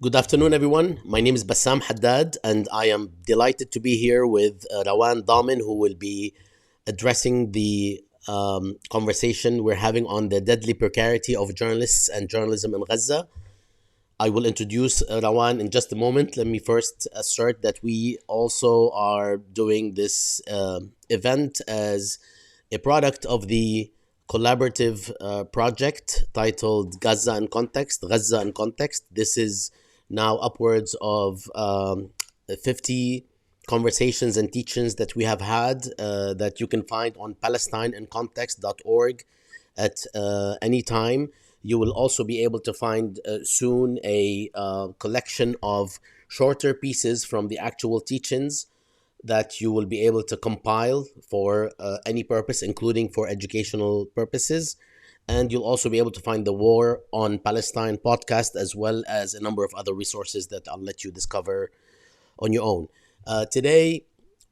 Good afternoon, everyone. My name is Bassam Haddad, and I am delighted to be here with Rawan Damen, who will be addressing the conversation we're having on the deadly precarity of journalists and journalism in Gaza. I will introduce Rawan in just a moment. Let me first assert that we also are doing this event as a product of the collaborative project titled Gaza in Context. This is now upwards of 50 conversations and teachings that we have had that you can find on palestineincontext.org at any time. You will also be able to find soon a collection of shorter pieces from the actual teachings that you will be able to compile for any purpose, including for educational purposes. And you'll also be able to find the War on Palestine podcast, as well as a number of other resources that I'll let you discover on your own. Today,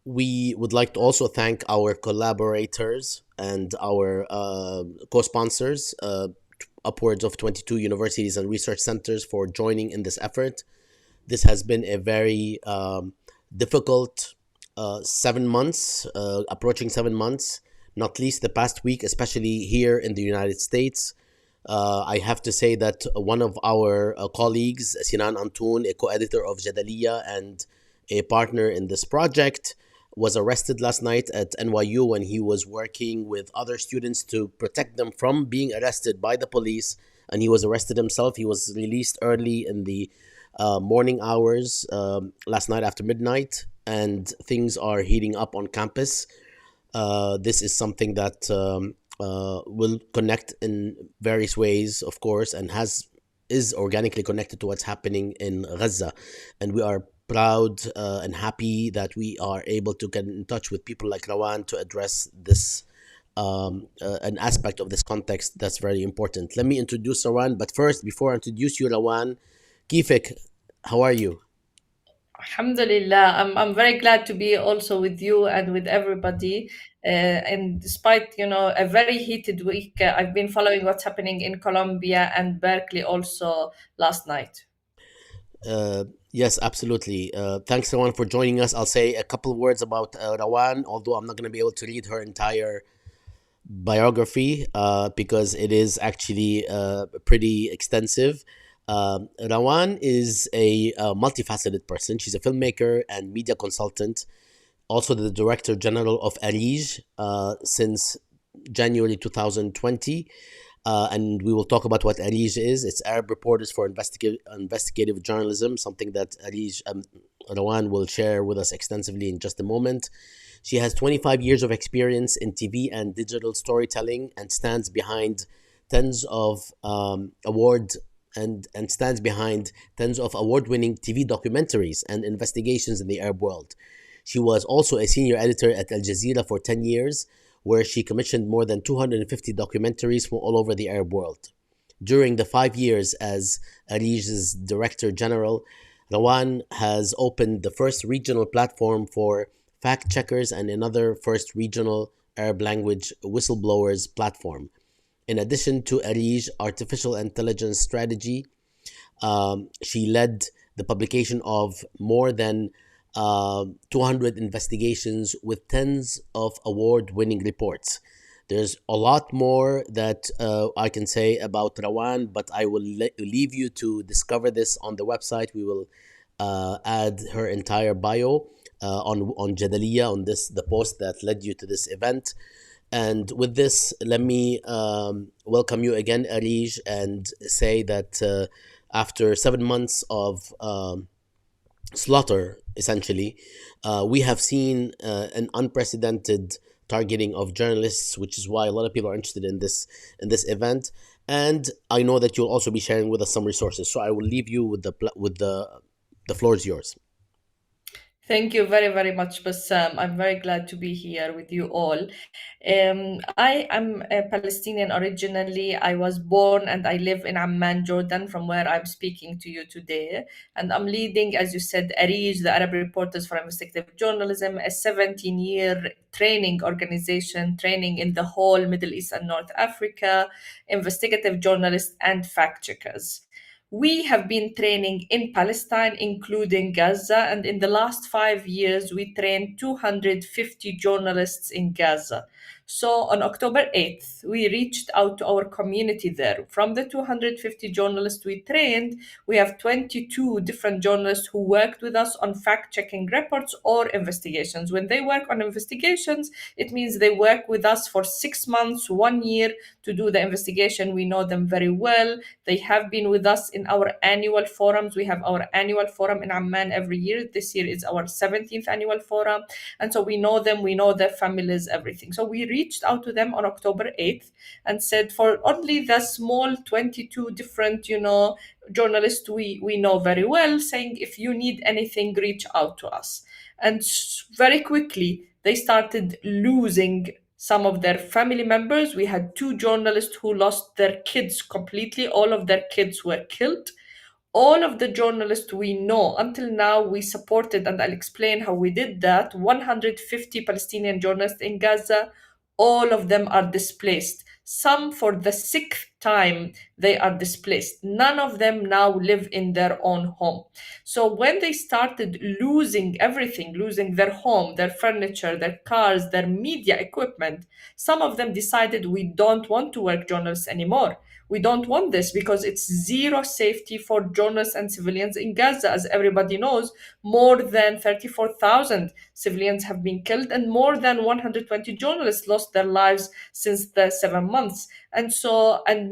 we would like to also thank our collaborators and our co-sponsors, upwards of 22 universities and research centers, for joining in this effort. This has been a very difficult 7 months, approaching 7 months, not least the past week, especially here in the United States. I have to say that one of our colleagues, Sinan Antoun, a co-editor of Jadaliyya and a partner in this project, was arrested last night at NYU when he was working with other students to protect them from being arrested by the police. And he was arrested himself. He was released early in the morning hours last night after midnight, and things are heating up on campus. This is something that will connect in various ways, of course, and is organically connected to what's happening in Gaza. And we are proud and happy that we are able to get in touch with people like Rawan to address this an aspect of this context that's very important. Let me introduce Rawan, but first, before I introduce you, Rawan, Kifik, how are you? Alhamdulillah, I'm very glad to be also with you and with everybody. And despite a very heated week, I've been following what's happening in Colombia and Berkeley also last night. Yes, absolutely. Thanks, Rawan, for joining us. I'll say a couple of words about Rawan, although I'm not going to be able to read her entire biography because it is actually pretty extensive. Rawan is a multifaceted person. She's a filmmaker and media consultant, also the Director General of ARIJ since January 2020. And we will talk about what ARIJ is. It's Arab Reporters for Investigative Journalism, something that ARIJ, Rawan, will share with us extensively in just a moment. She has 25 years of experience in TV and digital storytelling and stands behind tens of award and stands behind tens of award-winning TV documentaries and investigations in the Arab world. She was also a senior editor at Al Jazeera for 10 years, where she commissioned more than 250 documentaries from all over the Arab world. During the 5 years as ARIJ's Director General, Rawan has opened the first regional platform for fact checkers and another first regional Arab language whistleblowers platform. In addition to ARIJ Artificial Intelligence Strategy, she led the publication of more than 200 investigations with tens of award-winning reports. There's a lot more that I can say about Rawan, but I will leave you to discover this on the website. We will add her entire bio on Jadaliyya, on the post that led you to this event. And with this, let me welcome you again, ARIJ, and say that after 7 months of slaughter, essentially, we have seen an unprecedented targeting of journalists, which is why a lot of people are interested in this event. And I know that you'll also be sharing with us some resources. So I will leave you with the floor is yours. Thank you very, very much, Bassam. I'm very glad to be here with you all. I am a Palestinian originally. I was born and I live in Amman, Jordan, from where I'm speaking to you today. And I'm leading, as you said, ARIJ, the Arab Reporters for Investigative Journalism, a 17-year training organization, training in the whole Middle East and North Africa, investigative journalists and fact checkers. We have been training in Palestine, including Gaza, and in the last 5 years, we trained 250 journalists in Gaza. So on October 8th, we reached out to our community there. From the 250 journalists we trained, we have 22 different journalists who worked with us on fact checking reports or investigations. When they work on investigations, it means they work with us for 6 months, 1 year to do the investigation. We know them very well. They have been with us in our annual forums. We have our annual forum in Amman every year. This year is our 17th annual forum. And so we know them, we know their families, everything. So we reached out to them on October 8th and said, for only the small 22 different, journalists we know very well, saying, if you need anything, reach out to us. And very quickly, they started losing some of their family members. We had two journalists who lost their kids completely. All of their kids were killed. All of the journalists we know until now, we supported, and I'll explain how we did that. 150 Palestinian journalists in Gaza, all of them are displaced. Some for the sixth time, they are displaced. None of them now live in their own home. So when they started losing everything, losing their home, their furniture, their cars, their media equipment, some of them decided, we don't want to work journalists anymore. We don't want this because it's zero safety for journalists and civilians in Gaza. As everybody knows, more than 34,000 civilians have been killed and more than 120 journalists lost their lives since the 7 months. And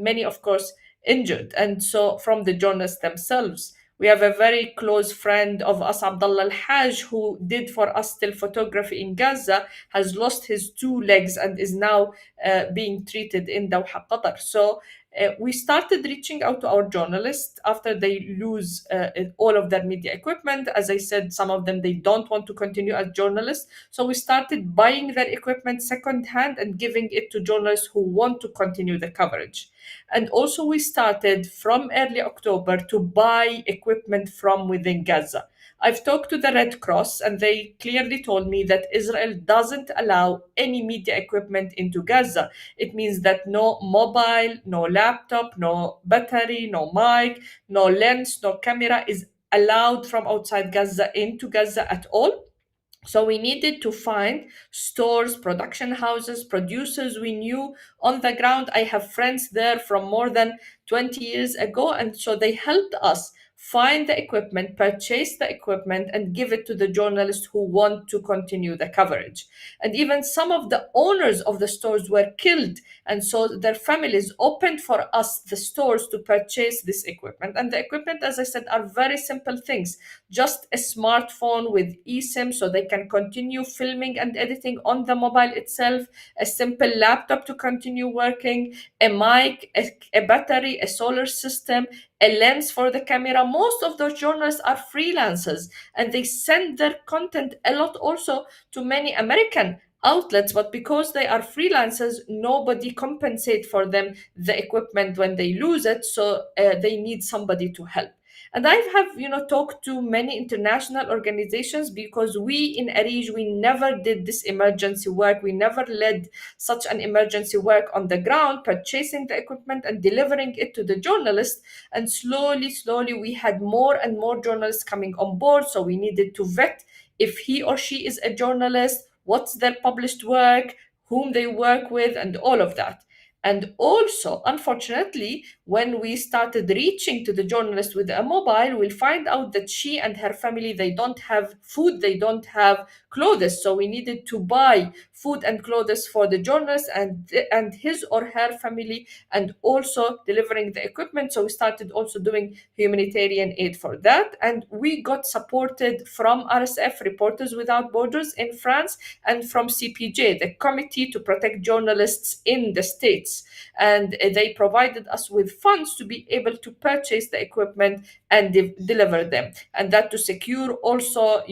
many, of course, injured. And so, from the journalists themselves, we have a very close friend of us, Abdullah Al-Haj, who did for us still photography in Gaza, has lost his two legs and is now being treated in Doha, Qatar. So we started reaching out to our journalists after they lose all of their media equipment. As I said, some of them, they don't want to continue as journalists. So we started buying their equipment secondhand and giving it to journalists who want to continue the coverage. And also we started from early October to buy equipment from within Gaza. I've talked to the Red Cross and they clearly told me that Israel doesn't allow any media equipment into Gaza. It means that no mobile, no laptop, no battery, no mic, no lens, no camera is allowed from outside Gaza into Gaza at all. So we needed to find stores, production houses, producers we knew on the ground. I have friends there from more than 20 years ago. And so they helped us find the equipment, purchase the equipment, and give it to the journalists who want to continue the coverage. And even some of the owners of the stores were killed. And so their families opened for us the stores to purchase this equipment. And the equipment, as I said, are very simple things. Just a smartphone with eSIM so they can continue filming and editing on the mobile itself, a simple laptop to continue working, a mic, a battery, a solar system, a lens for the camera. Most of those journalists are freelancers and they send their content a lot also to many American outlets, but because they are freelancers, nobody compensate for them the equipment when they lose it, so they need somebody to help. And I have, talked to many international organizations because we in ARIJ, we never did this emergency work. We never led such an emergency work on the ground, purchasing the equipment and delivering it to the journalists. And slowly, slowly, we had more and more journalists coming on board. So we needed to vet if he or she is a journalist, what's their published work, whom they work with, and all of that. And also, unfortunately, when we started reaching to the journalist with a mobile, we'll find out that she and her family, they don't have food, they don't have clothes. So we needed to buy food and clothes for the journalist and his or her family, and also delivering the equipment. So we started also doing humanitarian aid for that. And we got supported from RSF, Reporters Without Borders in France, and from CPJ, the Committee to Protect Journalists in the States. And they provided us with funds to be able to purchase the equipment and deliver them. And that to secure also,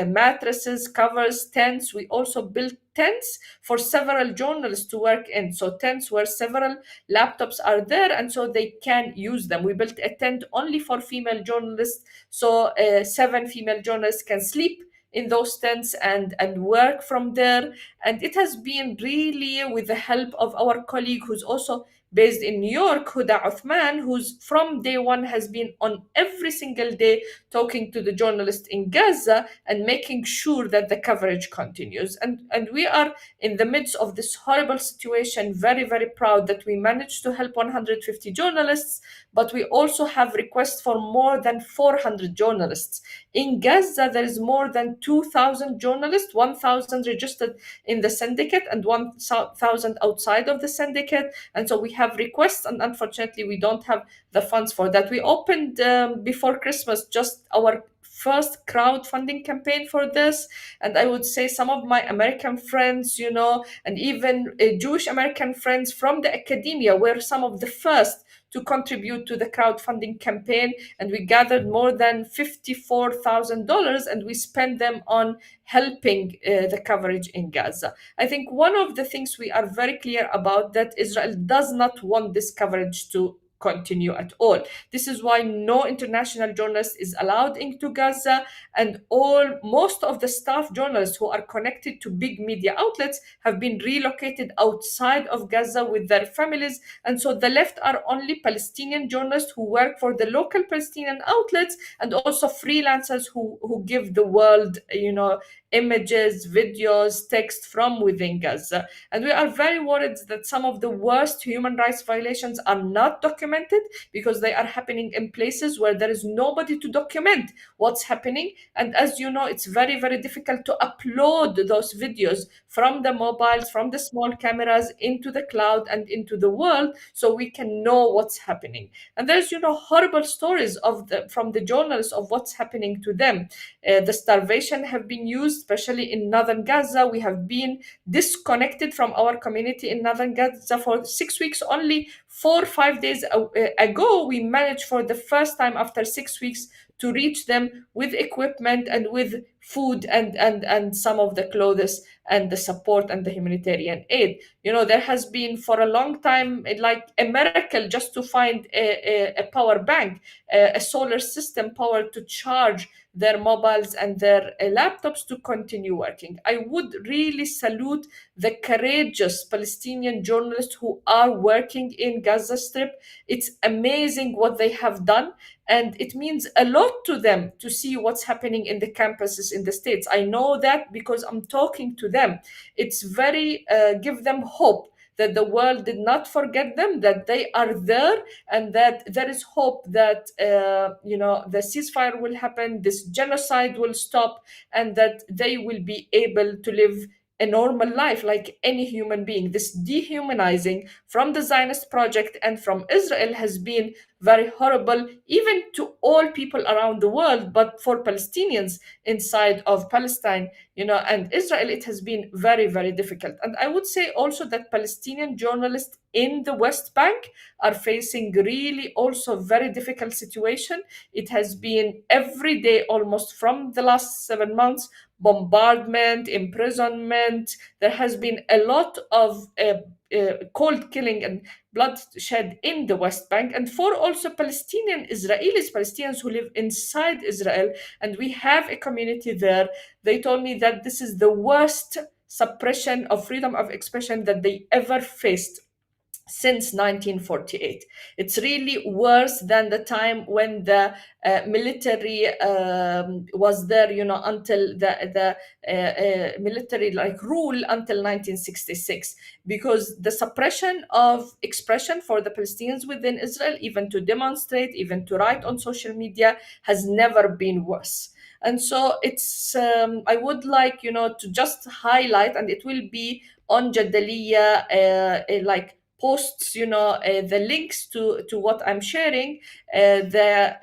mattresses, covers, tents. We also built tents for several journalists to work in. So tents where several laptops are there and so they can use them. We built a tent only for female journalists. So 7 female journalists can sleep in those tents and work from there. And it has been really with the help of our colleague who's also based in New York, Huda Uthman, who's from day one has been on every single day talking to the journalists in Gaza and making sure that the coverage continues. And we are in the midst of this horrible situation, very, very proud that we managed to help 150 journalists, but we also have requests for more than 400 journalists. In Gaza, there is more than 2,000 journalists, 1,000 registered in the syndicate and 1,000 outside of the syndicate. And so we have requests, and unfortunately, we don't have the funds for that. We opened before Christmas just our first crowdfunding campaign for this, and I would say some of my American friends, and even Jewish American friends from the academia were some of the first to contribute to the crowdfunding campaign, and we gathered more than $54,000 and we spent them on helping the coverage in Gaza. I think one of the things we are very clear about that Israel does not want this coverage to continue at all. This is why no international journalist is allowed into Gaza, and most of the staff journalists who are connected to big media outlets have been relocated outside of Gaza with their families. And so the left are only Palestinian journalists who work for the local Palestinian outlets, and also freelancers who give the world, images, videos, text from within Gaza. And we are very worried that some of the worst human rights violations are not documented because they are happening in places where there is nobody to document what's happening. And as you know, it's very, very difficult to upload those videos from the mobiles, from the small cameras into the cloud and into the world so we can know what's happening. And there's, horrible stories from the journalists of what's happening to them. The starvation have been used, especially in northern Gaza. We have been disconnected from our community in northern Gaza for 6 weeks. Only 4 or 5 days ago, we managed for the first time after 6 weeks to reach them with equipment and with food and some of the clothes and the support and the humanitarian aid. There has been for a long time like a miracle just to find a power bank, a solar system power to charge their mobiles and their laptops to continue working. I would really salute the courageous Palestinian journalists who are working in Gaza Strip. It's amazing what they have done, and it means a lot to them to see what's happening in the campuses in the States. I know that because I'm talking to them. It's very give them hope that the world did not forget them, that they are there, and that there is hope that the ceasefire will happen, this genocide will stop, and that they will be able to live a normal life like any human being. This dehumanizing from the Zionist project and from Israel has been very horrible, even to all people around the world, but for Palestinians inside of Palestine, and Israel, it has been very, very difficult. And I would say also that Palestinian journalists in the West Bank are facing really also very difficult situation. It has been every day almost from the last 7 months, bombardment, imprisonment. There has been a lot of cold killing and bloodshed in the West Bank. And for also Palestinians who live inside Israel, and we have a community there, they told me that this is the worst suppression of freedom of expression that they ever faced since 1948. It's really worse than the time when the military was there, until the military rule until 1966, because the suppression of expression for the Palestinians within Israel, even to demonstrate, even to write on social media, has never been worse. And so it's I would like to just highlight, and it will be on Jadaliyya posts, the links to what I'm sharing, the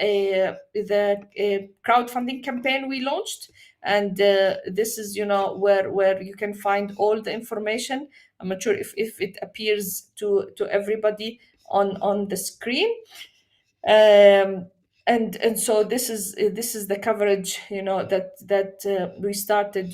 crowdfunding campaign we launched, and this is where you can find all the information. I'm not sure if it appears to everybody on the screen. um, and so this is the coverage that we started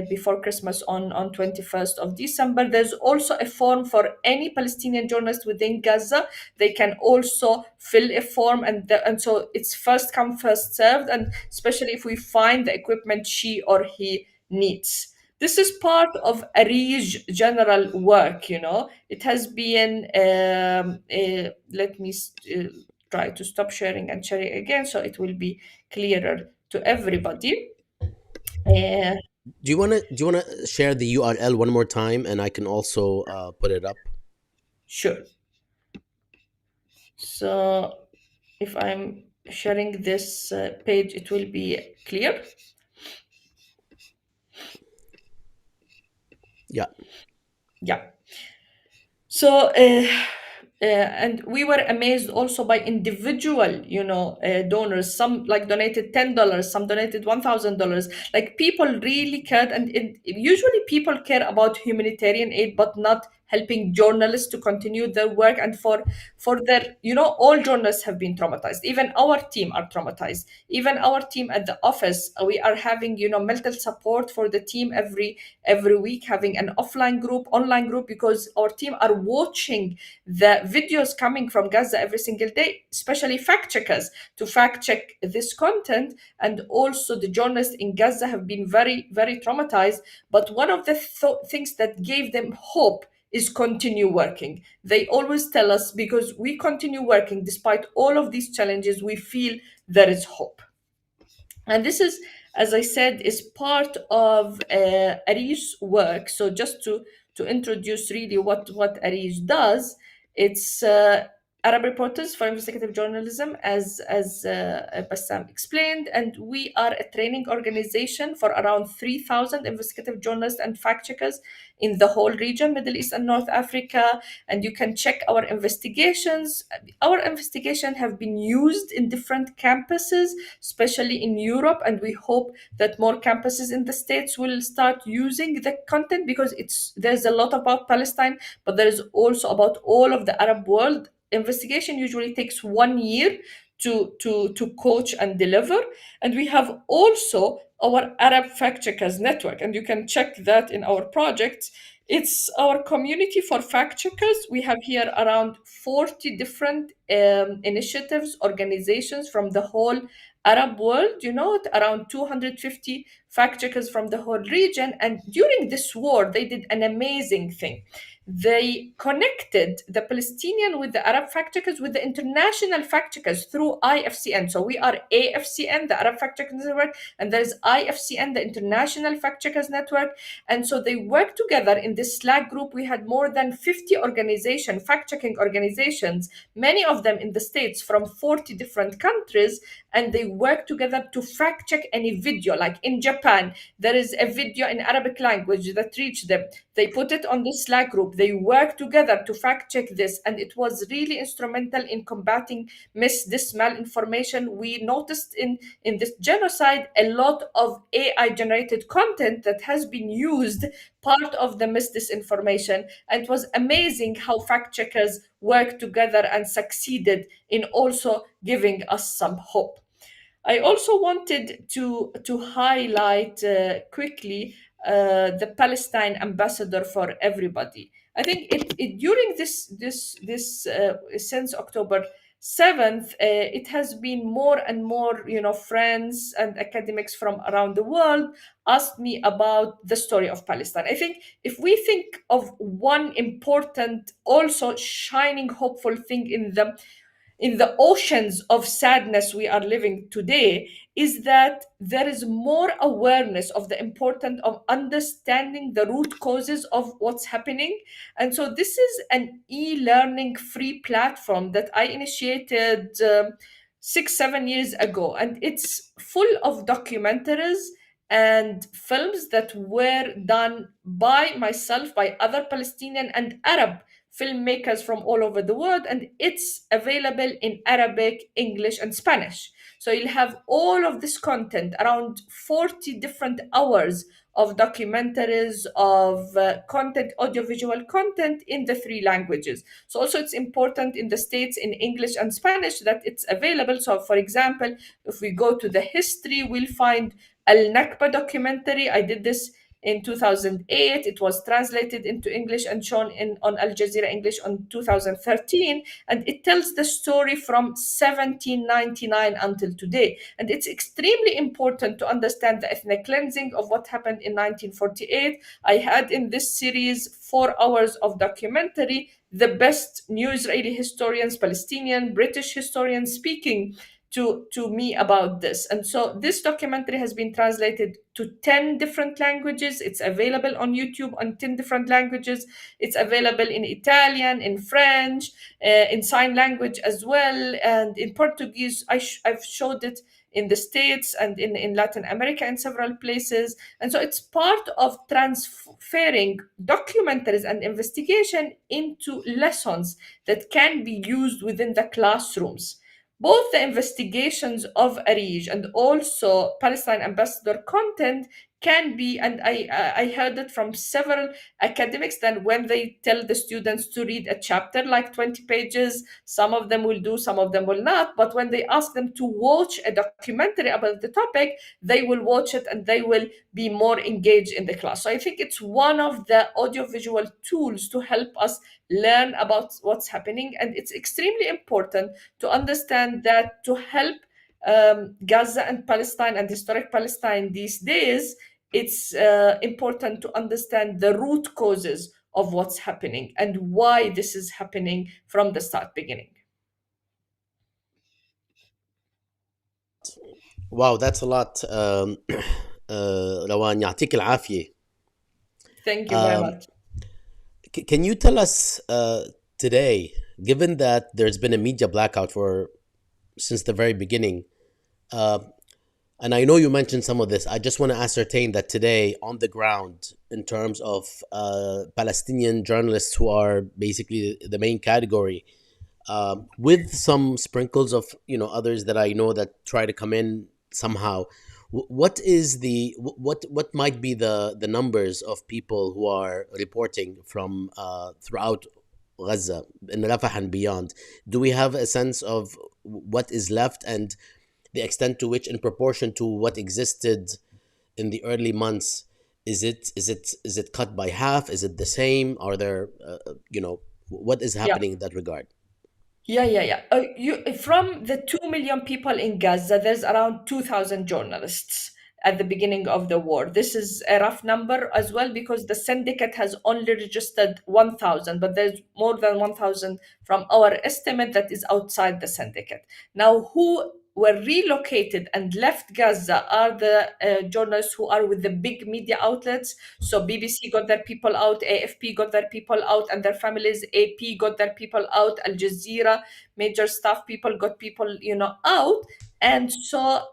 before Christmas on 21st of December. There's also a form for any Palestinian journalist within Gaza. They can also fill a form, and so it's first come first served, and especially if we find the equipment she or he needs. This is part of ARIJ general work, you know. It has been, let me try to stop sharing and share it again so it will be clearer to everybody. Uh, Do you wanna share the URL one more time, and I can also put it up? sure. So if I'm sharing this page, it will be clear. Yeah. Yeah. So and we were amazed also by individual, you know, donors. Some like donated $10, some donated $1,000. Like people really cared, and usually people care about humanitarian aid, but not helping journalists to continue their work. And for their, you know, all journalists have been traumatized. Even our team are traumatized. Even our team at the office, we are having, you know, mental support for the team every week, having an offline group, online group, because our team are watching the videos coming from Gaza every single day, especially fact checkers to fact check this content. And also the journalists in Gaza have been very traumatized. But one of the things that gave them hope is continue working. They always tell us, because we continue working despite all of these challenges, we feel there is hope. And this is, as I said, is part of ARIJ's work. So just to introduce really what ARIJ does, it's Arab Reporters for Investigative Journalism, as Bassam explained, and we are a training organization for around 3,000 investigative journalists and fact checkers in the whole region, Middle East and North Africa. And you can check our investigations. Our investigation have been used in different campuses, especially in Europe, and we hope that more campuses in the States will start using the content, because there's a lot about Palestine, but there is also about all of the Arab world. Investigation usually takes 1 year to coach and deliver. And we have also our Arab fact checkers network, and you can check that in our projects. It's our community for fact checkers. We have here around 40 different initiatives, organizations from the whole Arab world, you know, around 250 fact checkers from the whole region. And during this war, they did an amazing thing. They connected the Palestinian with the Arab fact checkers with the international fact checkers through IFCN. So we are AFCN, the Arab Fact Checkers Network, and there's IFCN, the International Fact Checkers Network. And so they work together in this Slack group. We had more than 50 organizations, fact checking organizations, many of them in the States from 40 different countries. And they work together to fact check any video. Like in Japan, there is a video in Arabic language that reached them. They put it on the Slack group. They work together to fact check this. And it was really instrumental in combating this malinformation. We noticed in this genocide a lot of AI generated content that has been used, part of the disinformation. And it was amazing how fact checkers worked together and succeeded in also giving us some hope. I also wanted to highlight quickly the Palestine ambassador for everybody. I think during this since October 7th, it has been more and more, you know, friends and academics from around the world asked me about the story of Palestine. I think if we think of one important, also shining, hopeful thing in the oceans of sadness we are living today, is that there is more awareness of the importance of understanding the root causes of what's happening. And so this is an e-learning free platform that I initiated 6 7 years ago, and it's full of documentaries and films that were done by myself, by other Palestinian and Arab filmmakers from all over the world. And it's available in Arabic, English, and Spanish. So you'll have all of this content, around 40 different hours of documentaries, of content, audiovisual content in the three languages. So also it's important in the States in English and Spanish that it's available. So for example, if we go to the history, we'll find Al Nakba documentary. I did this in 2008. It was translated into English and shown on Al Jazeera English in 2013. And it tells the story from 1799 until today. And it's extremely important to understand the ethnic cleansing of what happened in 1948. I had in this series 4 hours of documentary, the best new Israeli historians, Palestinian, British historians speaking to me about this. And so this documentary has been translated to 10 different languages. It's available on YouTube on 10 different languages. It's available in Italian, in French, in sign language as well, and in Portuguese. I've showed it in the States and in Latin America in several places. And so it's part of transferring documentaries and investigation into lessons that can be used within the classrooms. Both the investigations of ARIJ and also Palestine ambassador content can be, and I heard it from several academics, that when they tell the students to read a chapter like 20 pages, some of them will do, some of them will not. But when they ask them to watch a documentary about the topic, they will watch it and they will be more engaged in the class. So I think it's one of the audiovisual tools to help us learn about what's happening. And it's extremely important to understand that to help Gaza and Palestine and historic Palestine these days, it's important to understand the root causes of what's happening and why this is happening from the start beginning. Wow, that's a lot. روان يعطيك العافية. Thank you very Um, much. can you tell us today, given that there's been a media blackout for since the very beginning, uh, and I know you mentioned some of this, I just want to ascertain that today on the ground, in terms of Palestinian journalists who are basically the main category, with some sprinkles of others that I know that try to come in somehow. What is the what might be the numbers of people who are reporting from throughout Gaza, in Rafah and beyond? Do we have a sense of what is left and the extent to which, in proportion to what existed in the early months, is it cut by half? Is it the same? Are there what is Yeah. happening in that regard? Yeah. From the 2 million people in Gaza, there's around 2,000 journalists at the beginning of the war. This is a rough number as well because the syndicate has only registered 1,000, but there's more than 1,000 from our estimate that is outside the syndicate. Now, who were relocated and left Gaza are the journalists who are with the big media outlets. So BBC got their people out, AFP got their people out and their families, AP got their people out, Al Jazeera, major staff people got people, out. And so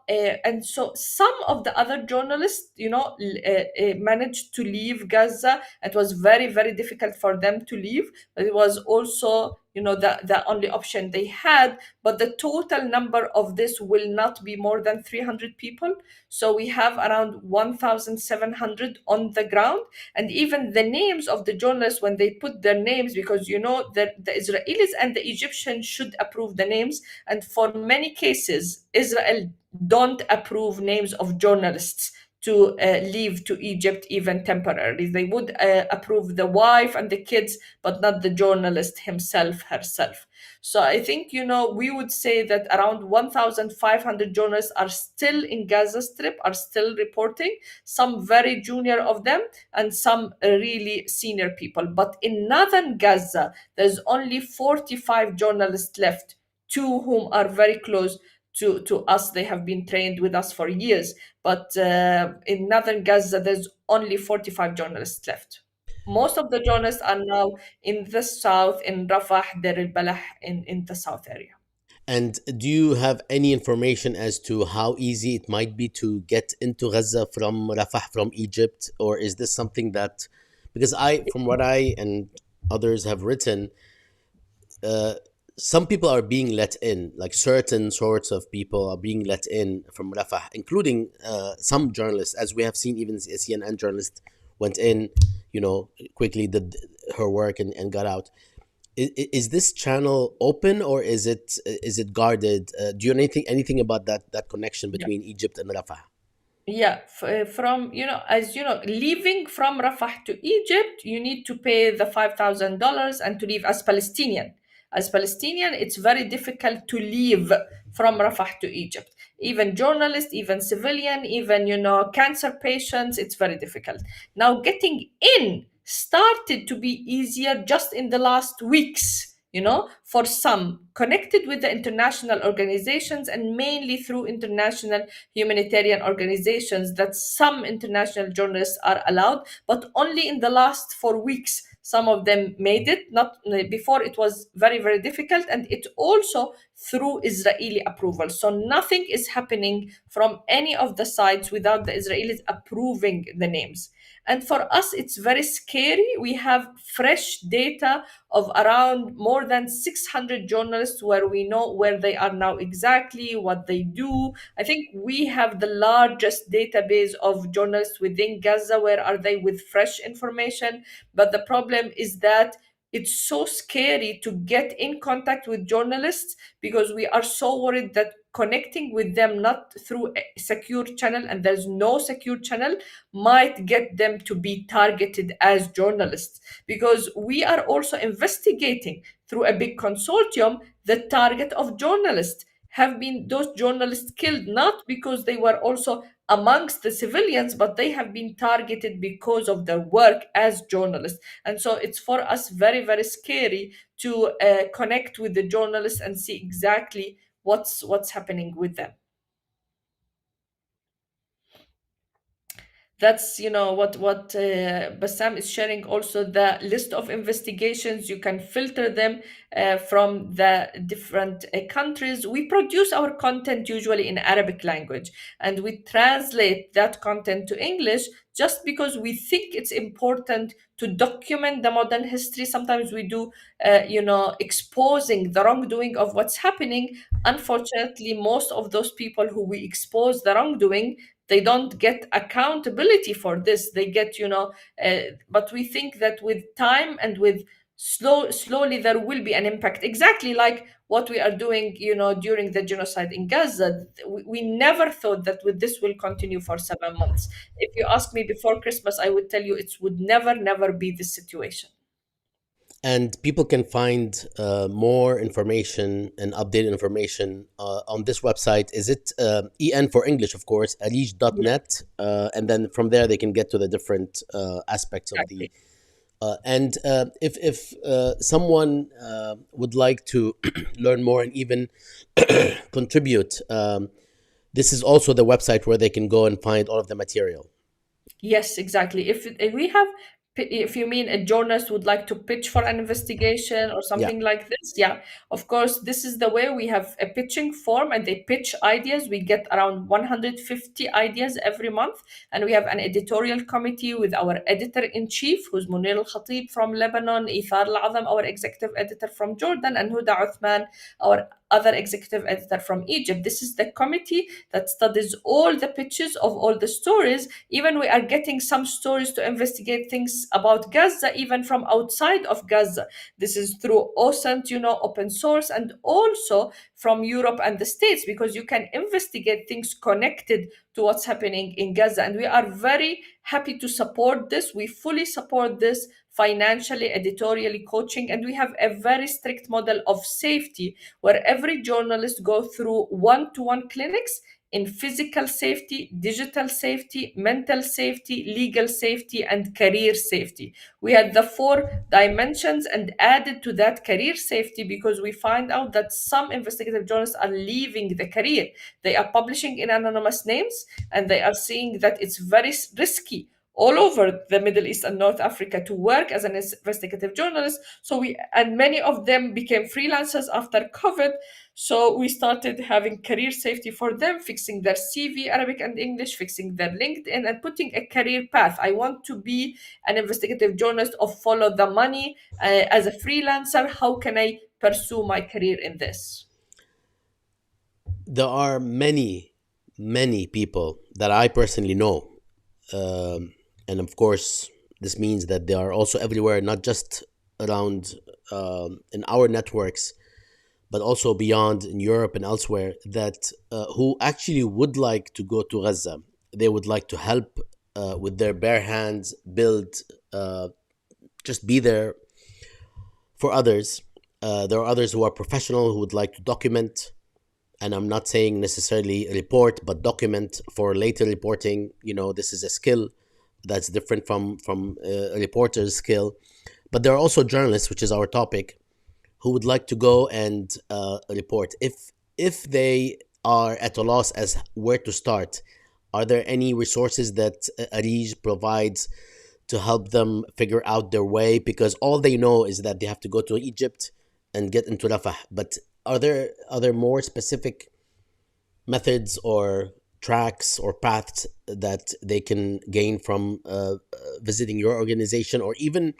some of the other journalists, managed to leave Gaza. It was very, very difficult for them to leave, but it was also, the only option they had. But the total number of this will not be more than 300 people. So we have around 1,700 on the ground. And even the names of the journalists, when they put their names, because the Israelis and the Egyptians should approve the names, and for many cases Israel don't approve names of journalists to leave to Egypt even temporarily. They would approve the wife and the kids, but not the journalist himself, herself. So I think, we would say that around 1,500 journalists are still in Gaza Strip, are still reporting, some very junior of them and some really senior people. But in northern Gaza, there's only 45 journalists left, two whom are very close to us. They have been trained with us for years. But in northern Gaza, there's only 45 journalists left. Most of the journalists are now in the south, in Rafah, Deir al-Balah, in the south area. And do you have any information as to how easy it might be to get into Gaza from Rafah, from Egypt? Or is this something that, because from what I and others have written, uh, some people are being let in, like certain sorts of people are being let in from Rafah, including some journalists, as we have seen. Even a CNN journalist went in, quickly did her work and got out. Is this channel open, or is it guarded? Do you know anything about that connection Yeah. between Egypt and Rafah? Yeah, from, as you know, leaving from Rafah to Egypt, you need to pay the $5,000 and to leave as Palestinian. As Palestinian, it's very difficult to leave from Rafah to Egypt. Even journalists, even civilian, even, cancer patients, it's very difficult. Now, getting in started to be easier just in the last weeks. For some connected with the international organizations and mainly through international humanitarian organizations, that some international journalists are allowed, but only in the last 4 weeks some of them made it. Not before, it was very, very difficult, and it also through Israeli approval. So nothing is happening from any of the sides without the Israelis approving the names. And for us, it's very scary. We have fresh data of around more than 600 journalists where we know where they are now exactly, what they do. I think we have the largest database of journalists within Gaza. Where are they with fresh information? But the problem is that it's so scary to get in contact with journalists because we are so worried that connecting with them not through a secure channel, and there's no secure channel, might get them to be targeted as journalists, because we are also investigating through a big consortium the target of journalists. Have been those journalists killed not because they were also amongst the civilians, but they have been targeted because of their work as journalists. And so it's for us very, very scary to connect with the journalists and see exactly what's happening with them. That's what Bassam is sharing. Also, the list of investigations, you can filter them from the different countries. We produce our content usually in Arabic language, and we translate that content to English just because we think it's important to document the modern history. Sometimes we do exposing the wrongdoing of what's happening. Unfortunately, most of those people who we expose the wrongdoing, they don't get accountability for this. They get, but we think that with time and with slowly there will be an impact, exactly like what we are doing, during the genocide in Gaza. We never thought that with this will continue for 7 months. If you ask me before Christmas, I would tell you it would never be this situation. And people can find more information and updated information on this website. Is it EN for English, of course, Yeah, arij.net? And then from there, they can get to the different aspects of the. exactly. And if someone would like to learn more and even contribute, this is also the website where they can go and find all of the material. Yes, exactly. If we have, if you mean a journalist would like to pitch for an investigation or Yeah. something like this, yeah, of course, this is the way. We have a pitching form and they pitch ideas. We get around 150 ideas every month. And we have an editorial committee with our editor in chief, who's Munir Al Khatib from Lebanon, Ithar Al Azam, our executive editor from Jordan, and Huda Uthman, our other executive editor from Egypt. This is the committee that studies all the pitches of all the stories. Even we are getting some stories to investigate things about Gaza, even from outside of Gaza. This is through OSINT, open source, and also from Europe and the States, because you can investigate things connected to what's happening in Gaza. And we are very happy to support this. We fully support this financially, editorially, coaching, and we have a very strict model of safety where every journalist go through one-to-one clinics in physical safety, digital safety, mental safety, legal safety, and career safety. We had the four dimensions and added to that career safety because we find out that some investigative journalists are leaving the career. They are publishing in anonymous names and they are seeing that it's very risky all over the Middle East and North Africa to work as an investigative journalist. So and many of them became freelancers after COVID. So we started having career safety for them, fixing their CV, Arabic and English, fixing their LinkedIn, and putting a career path. I want to be an investigative journalist or follow the money as a freelancer. How can I pursue my career in this? There are many people that I personally know. And of course, this means that they are also everywhere, not just around in our networks, but also beyond in Europe and elsewhere, that who actually would like to go to Gaza. they would like to help with their bare hands build, uh, just be there for others. There are others who are professional who would like to document, and I'm not saying necessarily report, but document for later reporting. This is a skill that's different from a reporter's skill. But there are also journalists, which is our topic, who would like to go and report. If they are at a loss as where to start, are there any resources that ARIJ provides to help them figure out their way? Because all they know is that they have to go to Egypt and get into Rafah. But are there more specific methods or tracks or paths that they can gain from visiting your organization, or even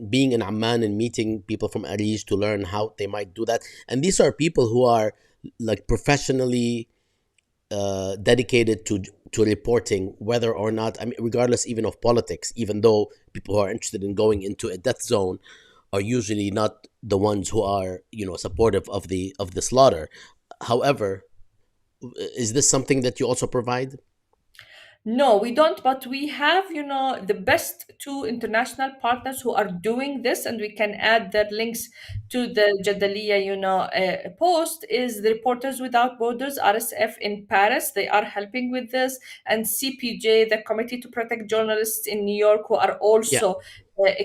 being in Amman and meeting people from ARIJ to learn how they might do that? And these are people who are like professionally dedicated to reporting, whether or not, I mean, regardless even of politics, even though people who are interested in going into a death zone are usually not the ones who are supportive of the slaughter. However, is this something that you also provide? No, we don't, but we have, the best two international partners who are doing this, and we can add their links to the Jadaliyya, post, is the Reporters Without Borders, RSF in Paris. They are helping with this, and CPJ, the Committee to Protect Journalists in New York, who are Yeah, also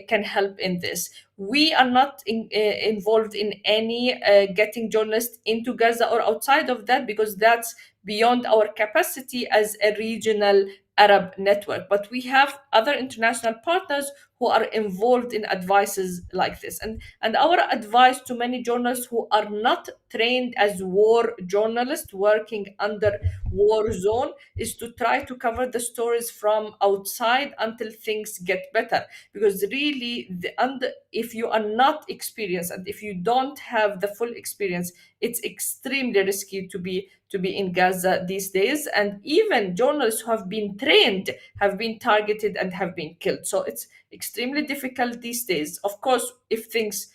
can help in this. We are not involved in any getting journalists into Gaza or outside of that, because that's beyond our capacity as a regional Arab network. But we have other international partners who are involved in advices like this. And our advice to many journalists who are not trained as war journalists working under war zone is to try to cover the stories from outside until things get better. Because really, if you are not experienced and if you don't have the full experience, it's extremely risky to be in Gaza these days. And even journalists who have been trained have been targeted and have been killed. So it's extremely difficult these days. Of course, if things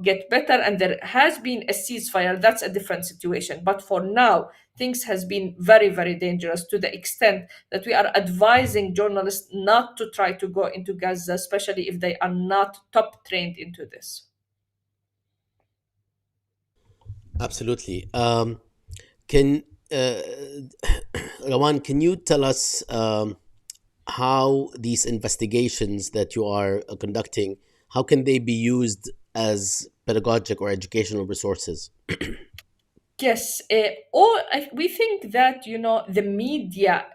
get better and there has been a ceasefire, that's a different situation. But for now, things has been very, very dangerous, to the extent that we are advising journalists not to try to go into Gaza, especially if they are not top trained into this. absolutely. Can Rawan, can you tell us how these investigations that you are conducting, how can they be used as pedagogic or educational resources? Yes, we think that the media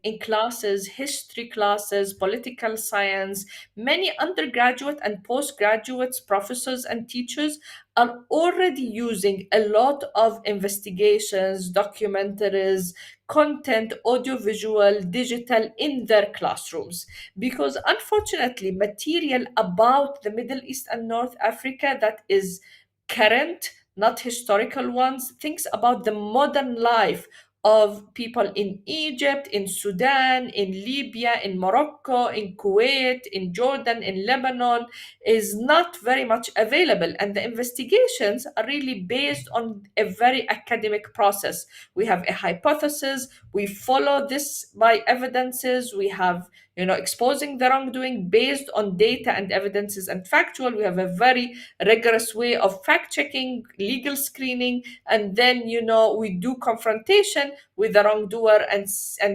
in classes, history classes, political science, many undergraduate and postgraduates, professors and teachers are already using a lot of investigations, documentaries, content, audiovisual, digital in their classrooms. Because unfortunately, material about the Middle East and North Africa that is current, not historical ones, things about the modern life of people in Egypt, in Sudan, in Libya, in Morocco, in Kuwait, in Jordan, in Lebanon, is not very much available. And the investigations are really based on a very academic process. We have a hypothesis, we follow this by evidences, we have exposing the wrongdoing based on data and evidences and factual. We have a very rigorous way of fact checking, legal screening, and then we do confrontation with the wrongdoer and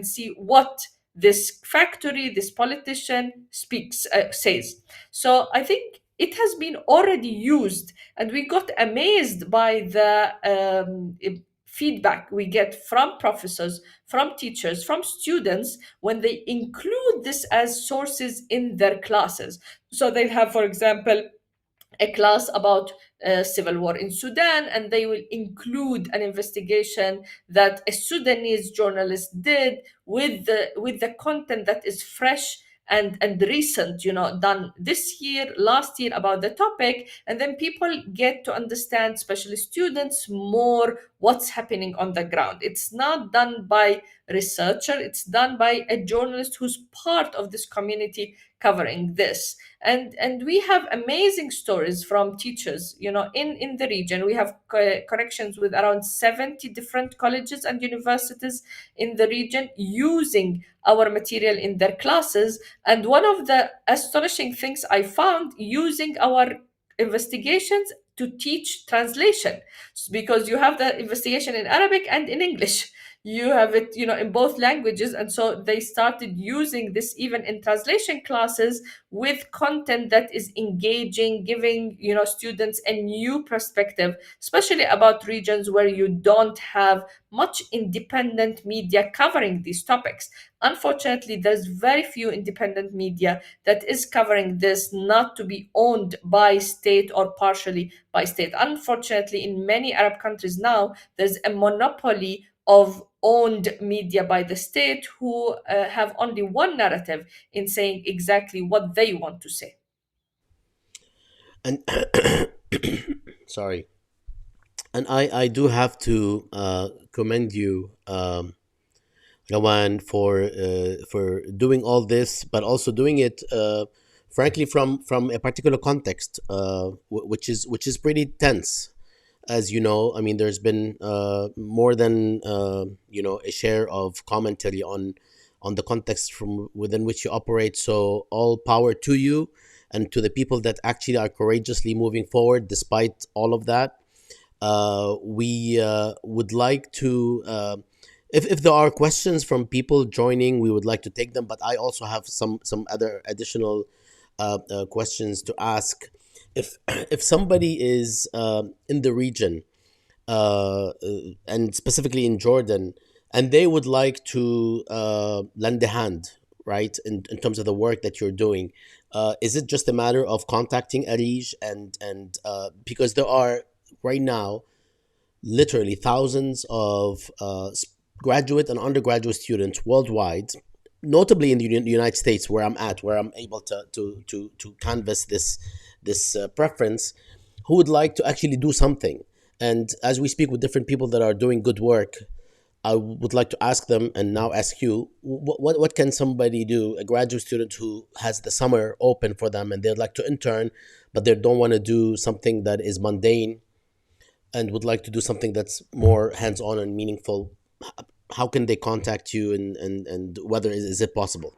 see what this factory, this politician speaks says. So I think it has been already used, and we got amazed by the feedback we get from professors, from teachers, from students when they include this as sources in their classes. So they'll have, for example, a class about civil war in Sudan, and they will include an investigation that a Sudanese journalist did with the content that is fresh and recent, done this year, last year about the topic, and then people get to understand, especially students, more what's happening on the ground. It's not done by researcher, it's done by a journalist who's part of this community covering this. And we have amazing stories from teachers, in the region. We have connections with around 70 different colleges and universities in the region using our material in their classes. And one of the astonishing things I found, using our investigations to teach translation, because you have the investigation in Arabic and in English. You have it, in both languages. And so they started using this even in translation classes, with content that is engaging, giving, students a new perspective, especially about regions where you don't have much independent media covering these topics. Unfortunately, there's very few independent media that is covering this, not to be owned by state or partially by state. Unfortunately, in many Arab countries now, there's a monopoly of owned media by the state, who have only one narrative in saying exactly what they want to say. And sorry, and I do have to commend you, Rawan, for doing all this, but also doing it, frankly, from a particular context, which is pretty tense. As you know, I mean, there's been more than a share of commentary on the context from within which you operate. So all power to you and to the people that actually are courageously moving forward despite all of that. We would like to, if there are questions from people joining, we would like to take them. But I also have some other additional questions to ask. If if somebody is in the region, and specifically in Jordan, and they would like to lend a hand, right, in terms of the work that you're doing, is it just a matter of contacting ARIJ, and because there are right now literally thousands of graduate and undergraduate students worldwide, notably in the United States, where I'm at, where I'm able to canvas this preference, who would like to actually do something. And as we speak with different people that are doing good work, I would like to ask them, and now ask you, what can somebody do, a graduate student who has the summer open for them and they'd like to intern, but they don't want to do something that is mundane and would like to do something that's more hands-on and meaningful. How can they contact you, and whether is it possible?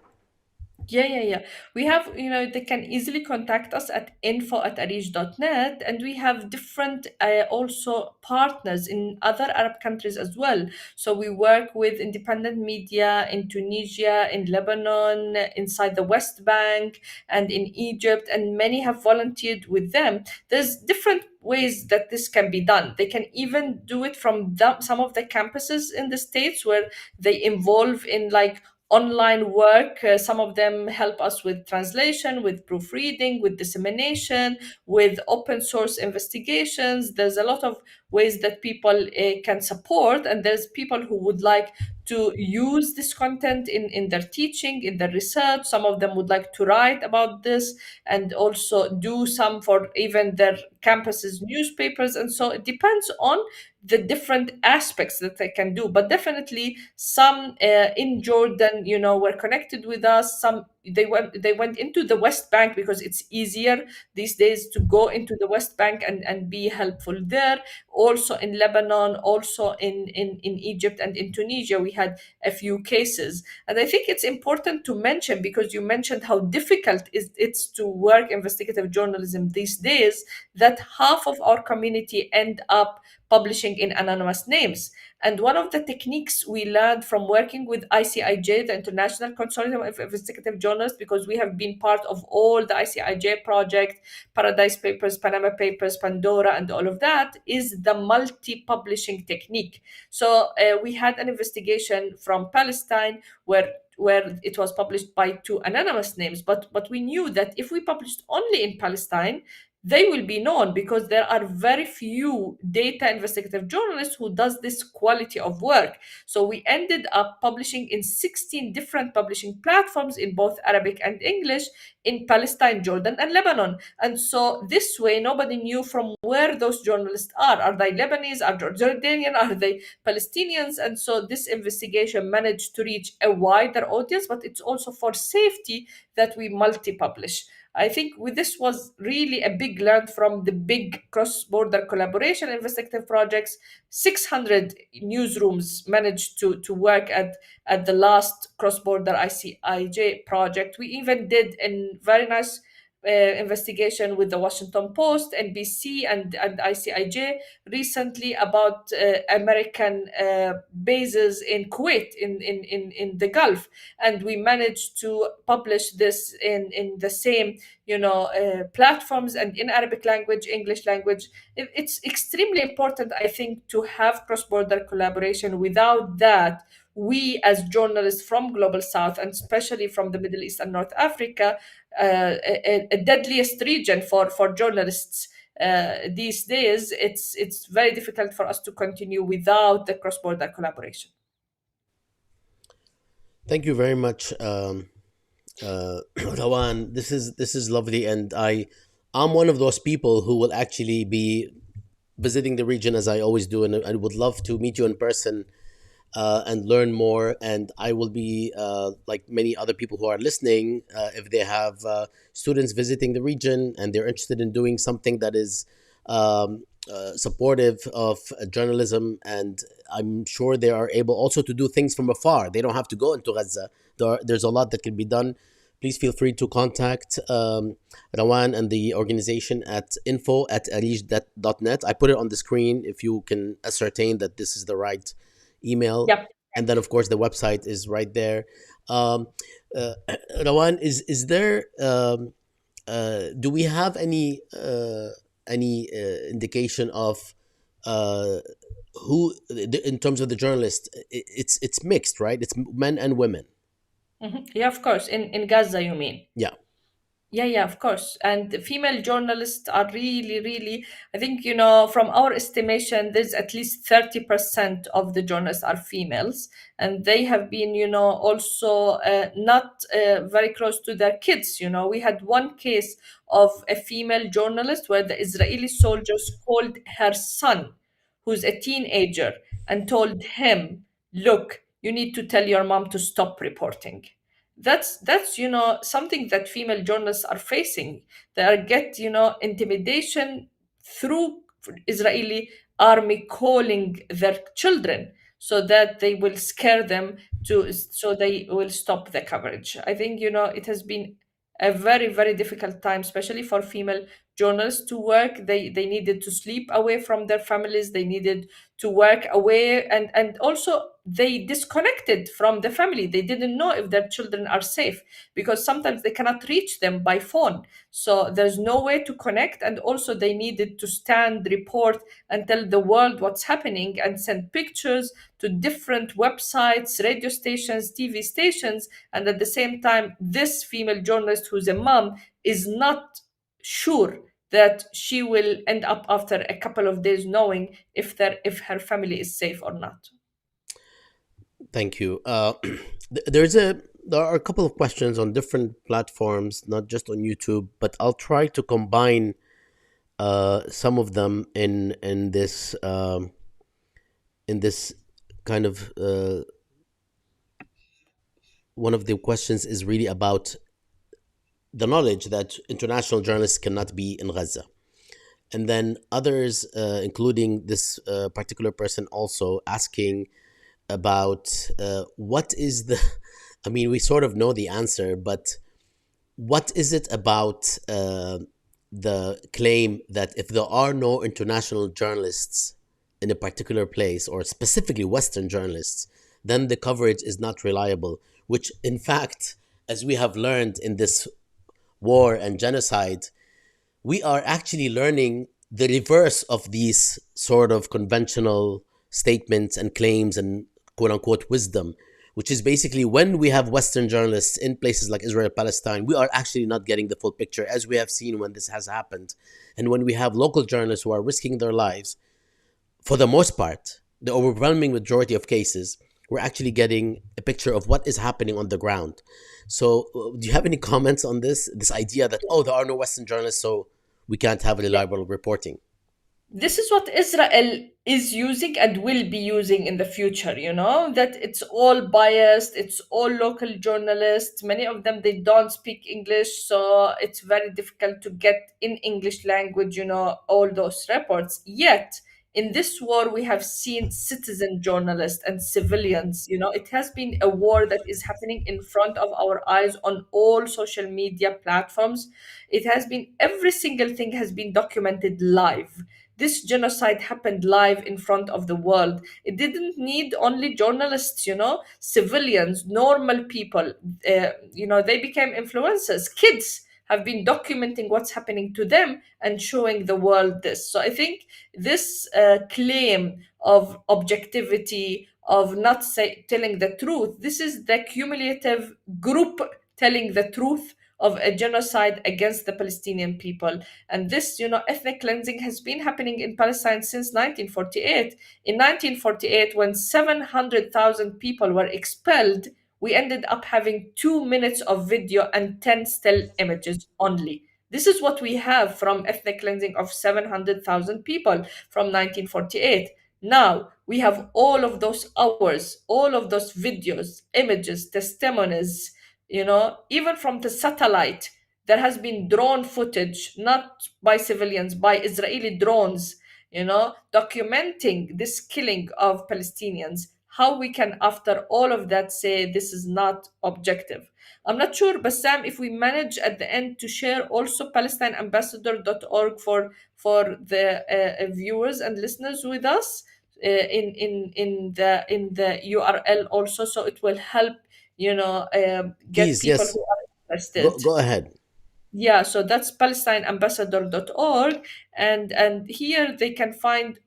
Yeah, yeah, yeah. We have, they can easily contact us at info@arij.net, and we have different also partners in other Arab countries as well. So we work with independent media in Tunisia, in Lebanon, inside the West Bank, and in Egypt, and many have volunteered with them. There's different ways that this can be done. They can even do it from some of the campuses in the States, where they involve in like online work. Some of them help us with translation, with proofreading, with dissemination, with open source investigations. There's a lot of ways that people can support, and there's people who would like to use this content in their teaching, in their research. Some of them would like to write about this, and also do some for even their campuses newspapers. And so it depends on the different aspects that they can do. But definitely some in Jordan, were connected with us. Some they went into the West Bank, because it's easier these days to go into the West Bank and be helpful there. Also in Lebanon, also in Egypt and in Tunisia, we had a few cases. And I think it's important to mention, because you mentioned how difficult it's to work investigative journalism these days, that half of our community end up publishing in anonymous names. And one of the techniques we learned from working with ICIJ, the International Consortium of Investigative Journalists, because we have been part of all the ICIJ project, Paradise Papers, Panama Papers, Pandora, and all of that, is the multi-publishing technique. So we had an investigation from Palestine, where it was published by two anonymous names, but we knew that if we published only in Palestine, they will be known, because there are very few data investigative journalists who does this quality of work. So we ended up publishing in 16 different publishing platforms in both Arabic and English, in Palestine, Jordan, and Lebanon. And so this way, nobody knew from where those journalists are. Are they Lebanese? Are they Jordanian? Are they Palestinians? And so this investigation managed to reach a wider audience, but it's also for safety that we multi-publish. I think with this was really a big learn from the big cross-border collaboration investigative projects. 600 newsrooms managed to work at the last cross-border ICIJ project. We even did a very nice investigation with the Washington Post, NBC, and ICIJ recently about American bases in Kuwait, in the Gulf. And we managed to publish this in the same platforms, and in Arabic language, English language. It's extremely important, I think, to have cross-border collaboration. Without that, we as journalists from global south, and especially from the Middle East and North Africa, a deadliest region for journalists these days, it's very difficult for us to continue without the cross-border collaboration. Thank you very much, Rawan. This is lovely, and I'm one of those people who will actually be visiting the region as I always do, and I would love to meet you in person and learn more. And I will be, like many other people who are listening, if they have students visiting the region and they're interested in doing something that is supportive of journalism, and I'm sure they are able also to do things from afar. They don't have to go into Gaza. There's a lot that can be done. Please feel free to contact Rawan and the organization at info@arij.net. I put it on the screen if you can ascertain that this is the right email. Yep. And then, of course, the website is right there. Um, uh, Rawan, is there, do we have any indication of uh, who, in terms of the journalists, it's mixed, right? It's men and women. Yeah, of course. In Gaza, you mean? Yeah. Yeah, yeah, of course. And the female journalists are really, really, I think, from our estimation, there's at least 30% of the journalists are females. And they have been, also not very close to their kids. We had one case of a female journalist where the Israeli soldiers called her son, who's a teenager, and told him, look, you need to tell your mom to stop reporting. That's something that female journalists are facing. They are get intimidation through Israeli army calling their children, so that they will scare them, so they will stop the coverage. I think it has been a very, very difficult time, especially for female journalists to work. They needed to sleep away from their families. They needed to work away, and also they disconnected from the family. They didn't know if their children are safe, because sometimes they cannot reach them by phone, so there's no way to connect. And also they needed to stand, report, and tell the world what's happening, and send pictures to different websites, radio stations, TV stations. And at the same time, this female journalist, who's a mom, is not sure that she will end up after a couple of days knowing if her family is safe or not. Thank you. There are a couple of questions on different platforms, not just on YouTube, but I'll try to combine some of them in this kind of one of the questions is really about the knowledge that international journalists cannot be in Gaza. And then others, including this particular person, also asking about what is the, I mean, we sort of know the answer, but what is it about the claim that if there are no international journalists in a particular place, or specifically Western journalists, then the coverage is not reliable, which in fact, as we have learned in this war and genocide, we are actually learning the reverse of these sort of conventional statements and claims and quote unquote wisdom. which is basically when we have Western journalists in places like Israel, Palestine, we are actually not getting the full picture, as we have seen when this has happened. And when we have local journalists who are risking their lives, for the most part, the overwhelming majority of cases, we're actually getting a picture of what is happening on the ground. So, do you have any comments on this? This idea that, oh, there are no Western journalists, so we can't have reliable reporting. This is what Israel is using and will be using in the future, that it's all biased, it's all local journalists. Many of them, they don't speak English, so it's very difficult to get in English language, all those reports. Yet, in this war, we have seen citizen journalists and civilians. It has been a war that is happening in front of our eyes on all social media platforms. It has been, every single thing has been documented live. This genocide happened live in front of the world. It didn't need only journalists, civilians, normal people. They became influencers. Kids have been documenting what's happening to them and showing the world this. So I think this claim of objectivity, of not telling the truth, this is the cumulative group telling the truth of a genocide against the Palestinian people. And this, ethnic cleansing has been happening in Palestine since 1948. In 1948, when 700,000 people were expelled, we ended up having 2 minutes of video and 10 still images only. This is what we have from ethnic cleansing of 700,000 people from 1948. Now we have all of those hours, all of those videos, images, testimonies, even from the satellite. There has been drone footage, not by civilians, by Israeli drones, documenting this killing of Palestinians. How we can, after all of that, say this is not objective? I'm not sure, Bassam, if we manage at the end to share also PalestineAmbassador.org for the viewers and listeners with us in the URL also, so it will help get Please, people yes, who are go, interested. go ahead. Yeah, so that's PalestineAmbassador.org, and here they can find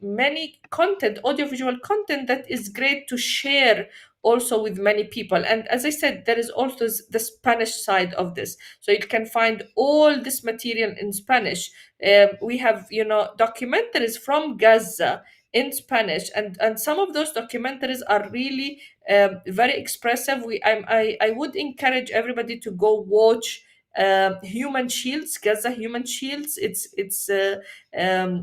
many content, audiovisual content that is great to share also with many people. And as I said, there is also the Spanish side of this, so you can find all this material in Spanish. We have documentaries from Gaza in Spanish, and some of those documentaries are really very expressive. I would encourage everybody to go watch Human Shields, Gaza Human Shields. It's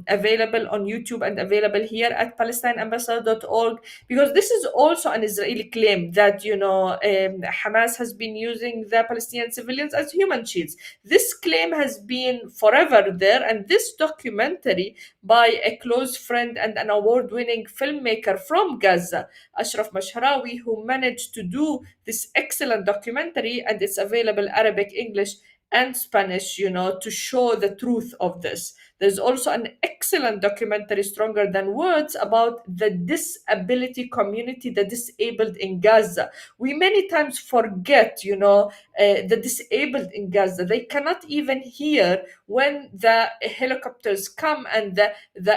available on YouTube and available here at PalestineAmbassador.org, because this is also an Israeli claim that Hamas has been using the Palestinian civilians as human shields. This claim has been forever there, and this documentary by a close friend and an award-winning filmmaker from Gaza, Ashraf Mashrawi, who managed to do this excellent documentary, and it's available Arabic, English, and Spanish, to show the truth of this. There's also an excellent documentary, Stronger Than Words, about the disability community, the disabled in Gaza. We many times forget, the disabled in Gaza. They cannot even hear when the helicopters come and the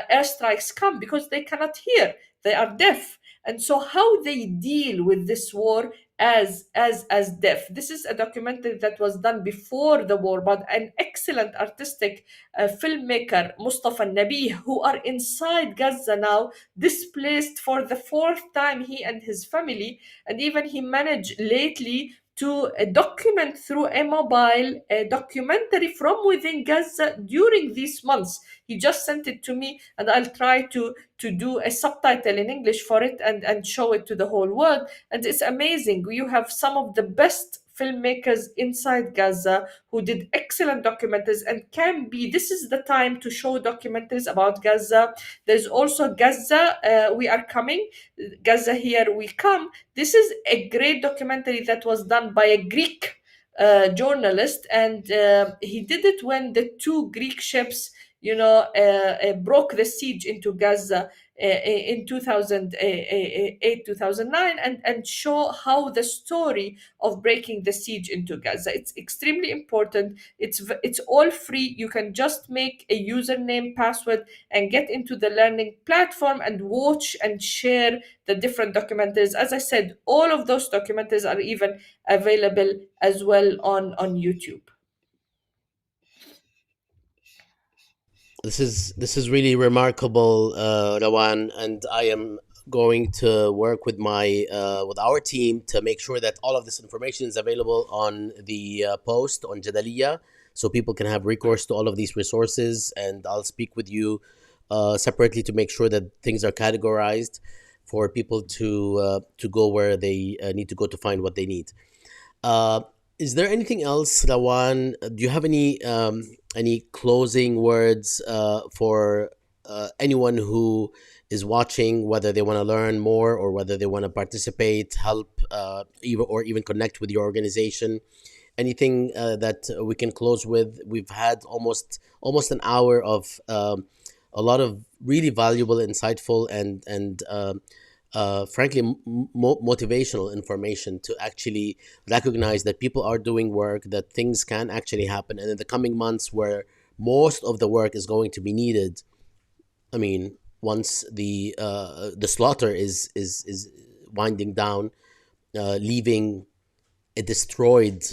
airstrikes come, because they cannot hear. They are deaf. And so how they deal with this war as deaf. This is a documentary that was done before the war, but an excellent artistic filmmaker, Mustafa Nabi, who are inside Gaza now, displaced for the fourth time, he and his family. And even he managed lately to document through a mobile documentary from within Gaza during these months. He just sent it to me, and I'll try to do a subtitle in English for it and show it to the whole world. And it's amazing. You have some of the best filmmakers inside Gaza who did excellent documentaries, and can be, this is the time to show documentaries about Gaza. There's also Gaza, We Are Coming, Gaza Here We Come. This is a great documentary that was done by a Greek journalist, and he did it when the two Greek ships broke the siege into Gaza in 2008, 2009, and show how the story of breaking the siege into Gaza. It's extremely important. It's all free. You can just make a username, password, and get into the learning platform and watch and share the different documentaries. As I said, all of those documentaries are even available as well on YouTube. This is really remarkable, Rawan, and I am going to work with my with our team to make sure that all of this information is available on the post on Jadaliyya, so people can have recourse to all of these resources. And I'll speak with you separately to make sure that things are categorized for people to go where they need to go to find what they need. Uh, is there anything else, Rawan? Do you have any closing words for anyone who is watching, whether they want to learn more or whether they want to participate, help, even connect with your organization? Anything that we can close with? We've had almost an hour of a lot of really valuable, insightful, and frankly motivational information to actually recognize that people are doing work, that things can actually happen, and in the coming months where most of the work is going to be needed. I mean, once the slaughter is winding down, leaving a destroyed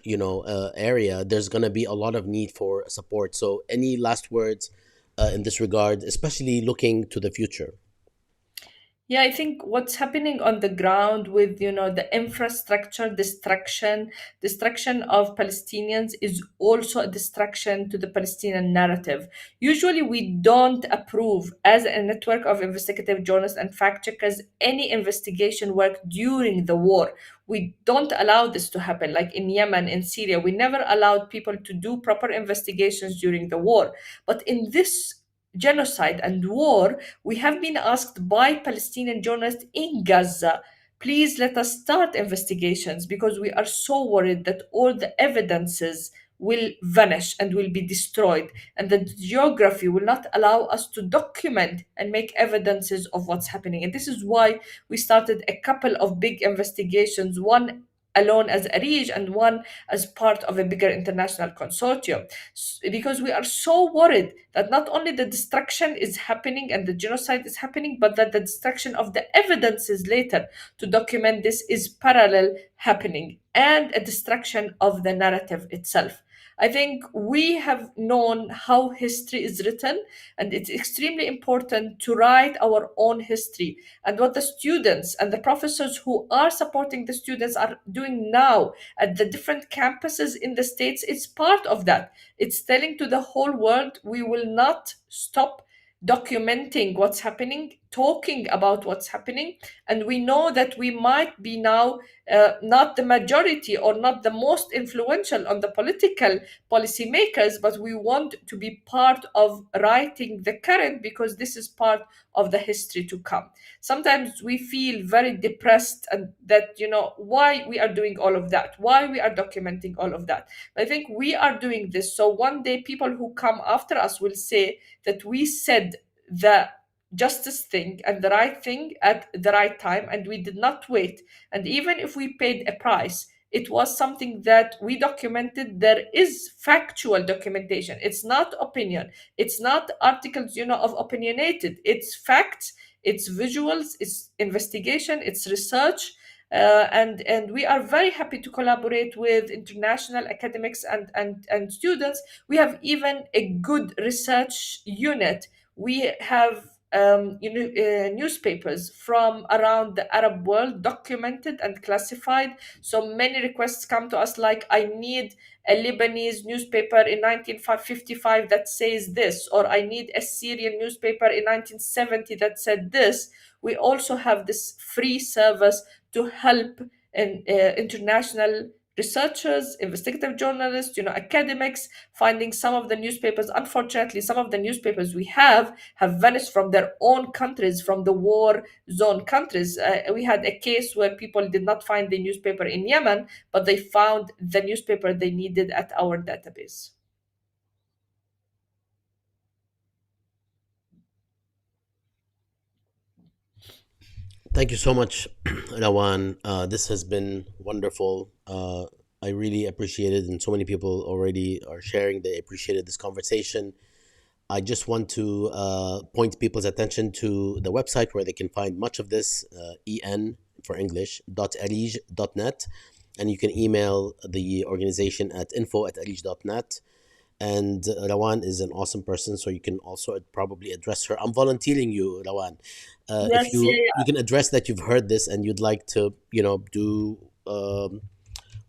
area, there's going to be a lot of need for support. So any last words in this regard, especially looking to the future? Yeah, I think what's happening on the ground with, the infrastructure destruction of Palestinians is also a distraction to the Palestinian narrative. Usually, we don't approve, as a network of investigative journalists and fact checkers, any investigation work during the war. We don't allow this to happen. Like in Yemen, in Syria, we never allowed people to do proper investigations during the war. But in this genocide and war, we have been asked by Palestinian journalists in Gaza, please let us start investigations because we are so worried that all the evidences will vanish and will be destroyed, and the geography will not allow us to document and make evidences of what's happening. And this is why we started a couple of big investigations, one alone as ARIJ and one as part of a bigger international consortium. Because we are so worried that not only the destruction is happening and the genocide is happening, but that the destruction of the evidences later to document this is parallel happening, and a destruction of the narrative itself. I think we have known how history is written, and it's extremely important to write our own history. And what the students and the professors who are supporting the students are doing now at the different campuses in the States, it's part of that. It's telling to the whole world we will not stop documenting what's happening, talking about what's happening. And we know that we might be now not the majority or not the most influential on the political policymakers, but we want to be part of writing the current because this is part of the history to come. Sometimes we feel very depressed, and that, why we are doing all of that, why we are documenting all of that. I think we are doing this so one day people who come after us will say that we said the justice thing and the right thing at the right time, and we did not wait. And even if we paid a price, it was something that we documented. There is factual documentation. It's not opinion. It's not articles, of opinionated. It's facts. It's visuals. It's investigation. It's research. And we are very happy to collaborate with international academics and students. We have even a good research unit. We have newspapers from around the Arab world documented and classified. So many requests come to us like, I need a Lebanese newspaper in 1955 that says this, or I need a Syrian newspaper in 1970 that said this. We also have this free service to help international researchers, investigative journalists, academics, finding some of the newspapers. Unfortunately, some of the newspapers we have vanished from their own countries, from the war zone countries. We had a case where people did not find the newspaper in Yemen, but they found the newspaper they needed at our database. Thank you so much, Rawan. This has been wonderful. I really appreciate it, and so many people already are sharing they appreciated this conversation. I just want to point people's attention to the website where they can find much of this, en for English, .arij.net, and you can email the organization at info@arij.net. And Rawan is an awesome person, so you can also probably address her. I'm volunteering you, Rawan. If Yes, you can address that you've heard this and you'd like to, do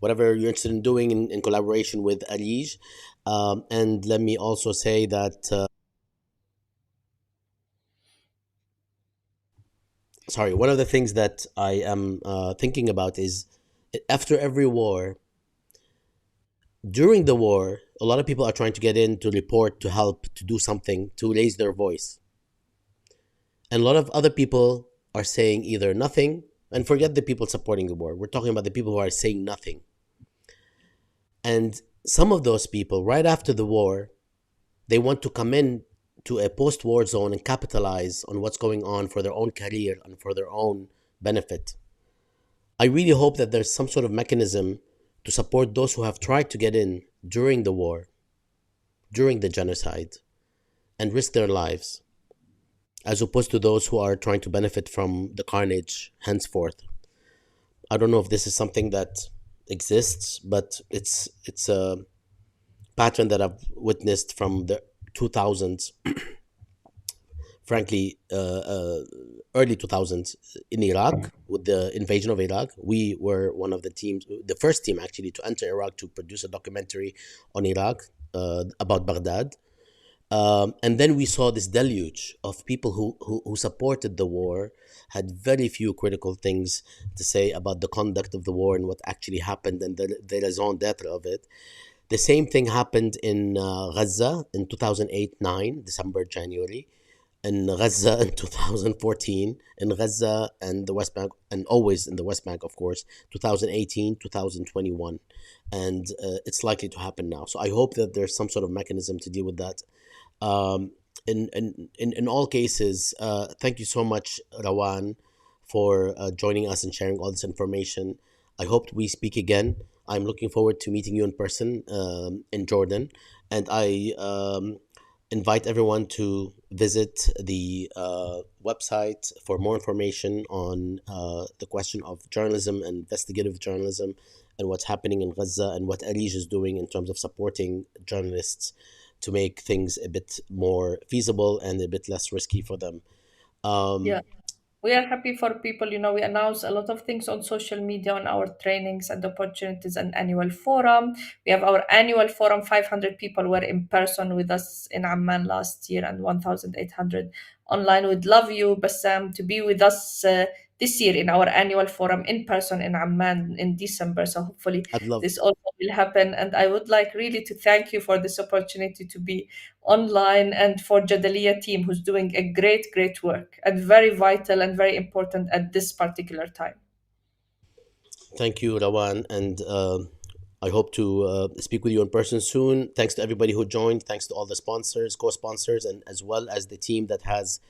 whatever you're interested in doing in collaboration with ARIJ. And let me also say that, sorry, one of the things that I am thinking about is after every war, during the war, a lot of people are trying to get in to report, to help, to do something, to raise their voice. And a lot of other people are saying either nothing, and forget the people supporting the war. We're talking about the people who are saying nothing. And some of those people, right after the war, they want to come in to a post war zone and capitalize on what's going on for their own career and for their own benefit. I really hope that there's some sort of mechanism to support those who have tried to get in during the war, during the genocide, and risk their lives, as opposed to those who are trying to benefit from the carnage henceforth. I don't know if this is something that exists, but it's a pattern that I've witnessed from the 2000s, frankly, early 2000s in Iraq with the invasion of Iraq. We were one of the teams, the first team actually to enter Iraq to produce a documentary on Iraq about Baghdad. And then we saw this deluge of people who supported the war, had very few critical things to say about the conduct of the war and what actually happened and the raison d'etre of it. The same thing happened in Gaza in 2008 9, December, January, in Gaza in 2014, in Gaza and the West Bank, and always in the West Bank, of course, 2018, 2021. And it's likely to happen now. So I hope that there's some sort of mechanism to deal with that. Um, in all cases, thank you so much, Rawan, for joining us and sharing all this information. I hope we speak again. I'm looking forward to meeting you in person in Jordan, and I invite everyone to visit the website for more information on the question of journalism and investigative journalism and what's happening in Gaza and what ARIJ is doing in terms of supporting journalists to make things a bit more feasible and a bit less risky for them. yeah. Um, We are happy for people. We announce a lot of things on social media on our trainings and opportunities and annual forum. We have our annual forum. 500 people were in person with us in Amman last year and 1,800 online. We'd love you, Bassam, to be with us this year in our annual forum in person in Amman in December. So hopefully I'd love. this also will happen. And I would like really to thank you for this opportunity to be online, and for Jadaliyya team who's doing a great work and very vital and very important at this particular time. Thank you, Rawan, and I hope to speak with you in person soon. Thanks to everybody who joined. Thanks to all the sponsors, co-sponsors, and as well as the team that has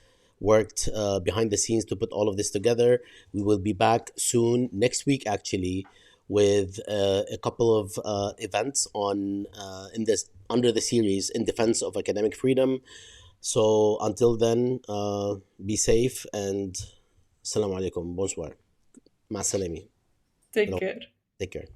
worked behind the scenes to put all of this together. We will be back soon, next week actually, with a couple of events on in this under the series in defense of academic freedom. So until then, be safe and salam alaikum, bonsoir, ma salami. Take care. Take care.